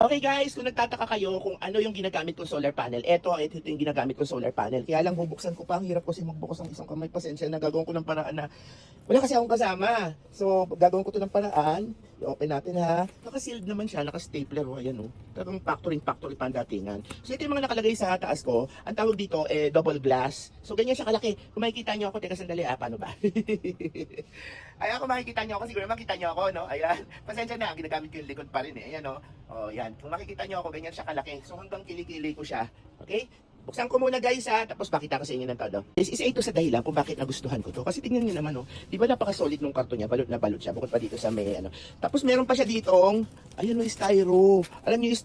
Okay guys, kung nagtataka kayo kung ano yung ginagamit kong solar panel, ito yung ginagamit kong solar panel. Kaya lang bubuksan ko pa, ang hirap kasi magbukas ng isang kamay. Pasensya na, gagawin ko ng paraan na wala kasi akong kasama. So, gagawin ko to ng paraan. I-open natin ha. Naka-sealed naman siya, naka-stapler. O, ayan o. Talagang factory pa ang datingan. So, ito yung mga nakalagay sa taas ko. Ang tawag dito, double glass. So, ganyan siya kalaki. Kung makikita nyo ako, teka sandali, paano ba? Ayan, kung makikita nyo ako, siguro makita nyo ako, no? Ayan. Pasensya na, ginagamit ko yung likod pa rin eh. Ayan o. O, yan. Kung makikita nyo ako, ganyan siya kalaki. So, hanggang kilikili ko siya. Okay? Buksan ko muna guys ha, tapos pakita ko sa inyo ng todo. This is ito sa dahilan kung bakit nagustuhan ko to. Kasi tingnan niyo naman oh, di ba napaka-solid nung karton niya, balot na balot siya, bukod pa dito sa may ano. Tapos meron pa siya ditong, ayan oh, styro. Alam niyo yung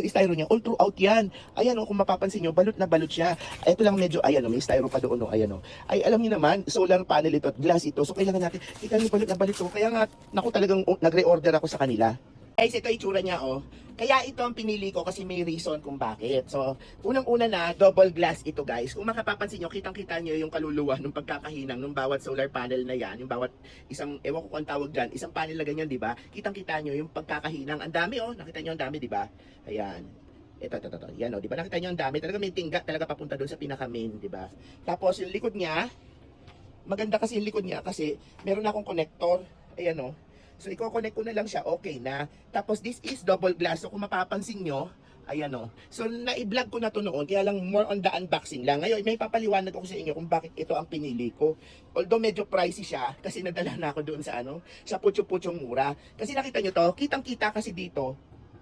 styro niya, all throughout yan. Ayan oh, kung mapapansin niyo, balot na balot siya. Ito lang medyo, ayan oh, may styro pa doon oh, ayan oh. Ay, alam niyo naman, solar panel ito at glass ito. So kailangan natin, ikaw yung balot na balot to. Kaya nga, naku talagang nagre-order ako sa kanila. Guys, ito itsura niya oh. Kaya ito ang pinili ko kasi may reason kung bakit. So, unang-una na, double glass ito guys. Kung makapapansin nyo, kitang-kita nyo yung kaluluwa ng pagkakahinang ng bawat solar panel na yan. Yung bawat isang, ewan ko kung ang tawag dyan, isang panel na ganyan, di ba? Kitang-kita nyo yung pagkakahinang. Ang dami oh, nakita nyo ang dami, di ba? Ayan. Ito. Yan oh, di ba? Nakita nyo ang dami. Talaga may tingga talaga papunta doon sa pinaka-main, di ba? Tapos yung likod niya, maganda kasi yung likod niya kasi meron akong connector. Ayan oh. So, i-connect ko na lang siya, okay na. Tapos, this is double glass. So, kung mapapansin nyo, ayan o. So, na-vlog ko na to noon, kaya lang more on the unboxing lang. Ngayon, may papaliwanag ako sa inyo kung bakit ito ang pinili ko. Although, medyo pricey siya, kasi nadala na ako doon sa sa putyo-putyong mura. Kasi nakita nyo to, kitang-kita kasi dito,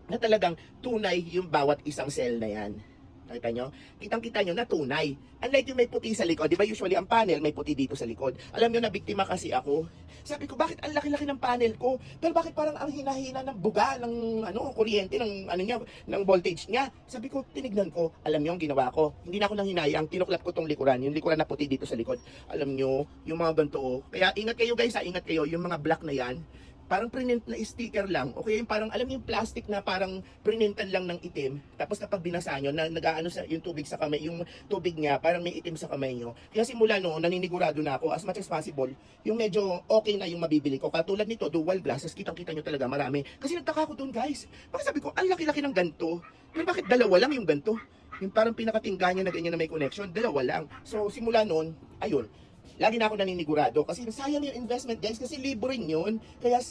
na talagang tunay yung bawat isang cell na yan. Nakita nyo? Kitang-kita nyo na tunay. Unlike yung may puti sa likod, di ba usually ang panel may puti dito sa likod. Alam nyo na biktima kasi ako. Sabi ko, bakit ang laki-laki ng panel ko? Pero bakit parang ang hina-hina ng buga, ng kuryente, ng niya, ng voltage niya? Sabi ko, tinignan ko, alam nyo ang ginawa ko. Hindi na ako nang hinayang, tinuklap ko tong likuran, yung likuran na puti dito sa likod. Alam nyo, yung mga ganito. Kaya ingat kayo guys, ingat kayo, yung mga black na yan. Parang prinint na sticker lang. Okay, yung parang alam yung plastic na parang printintan lang ng itim. Tapos kapag binasa nyo, nag-aano sa yung tubig sa kamay, yung tubig niya parang may itim sa kamay nyo. Kaya simula noon, naninigurado na ako as much as possible, yung medyo okay na yung mabibili ko. Katulad nito, dual glasses, kitang-kita nyo talaga marami. Kasi nagtaka ko doon guys. Bakit sabi ko, ang laki-laki ng ganto. Pero bakit dalawa lang yung ganto? Yung parang pinakatingga niya na ganyan na may connection, dalawa lang. So simula noon, ayun. Lagi na ako naninigurado kasi sayang yung investment guys kasi libre yun. Kaya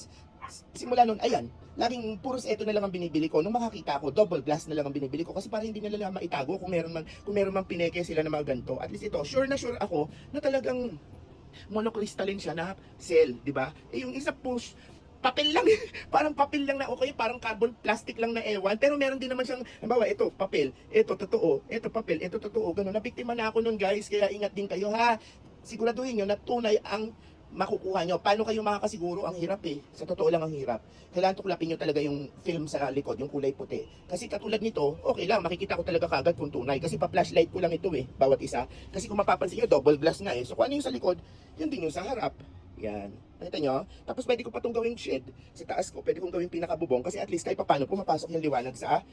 simula nun, ayan, laging puros eto na lang ang binibili ko. Nung makakita ko, double glass na lang ang binibili ko kasi para hindi nila maitago kung meron man pineke sila na mga ganito. At least ito, sure na sure ako na talagang monocrystalline siya na cell, di ba? Eh yung isa push, papel lang, parang papel lang na okay, parang carbon plastic lang na ewan, pero meron din naman siyang, halimbawa, ito, papel, ito, totoo, ito, papel, ito, totoo, ganun, nabiktima na ako nun guys, kaya ingat din kayo ha, siguraduhin nyo na tunay ang makukuha nyo. Paano kayo makakasiguro? Ang hirap eh. Sa totoo lang ang hirap. Kailangan tuklapin nyo talaga yung film sa likod, yung kulay puti. Kasi katulad nito, okay lang, makikita ko talaga kagad kung tunay. Kasi pa-flashlight ko lang ito eh, bawat isa. Kasi kung mapapansin nyo, double glass nga eh. So kung ano yung sa likod, yun din yung sa harap. Yan. Nakita nyo? Tapos pwede ko pa itong gawing shade. Sa taas ko, pwede kong gawing pinakabubong. Kasi at least kahit paano pumapasok yung liwanag sa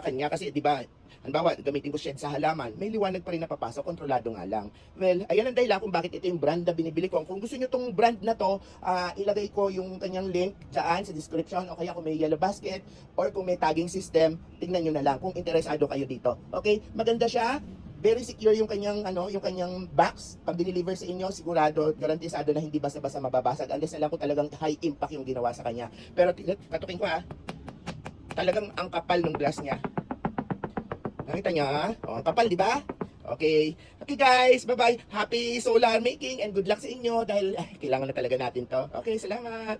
kanya kasi 'di ba halimbawa gamitin ko shed sa halaman may liwanag pa rin na papasok, kontrolado nga lang. Well, ayan ang dahilan kung bakit ito yung brand na binibili ko. Kung gusto niyo tong brand na to, ilagay ko yung kanyang link diyan sa description o kaya kung may yellow basket or kung may tagging system, tingnan niyo na lang kung interesado kayo dito. Okay, maganda siya. Very secure yung kanyang yung kanyang box. Pag deliver sa inyo, sigurado, garantisado na hindi basta-basta mababasag unless na lang kung talagang high impact yung ginawa sa kanya. Pero katukin ko talagang ang kapal ng glass niya. Nakita niyo ha? O, ang kapal, di ba? Okay. Okay guys, bye-bye. Happy solar making and good luck sa inyo dahil kailangan na talaga natin to. Okay, salamat.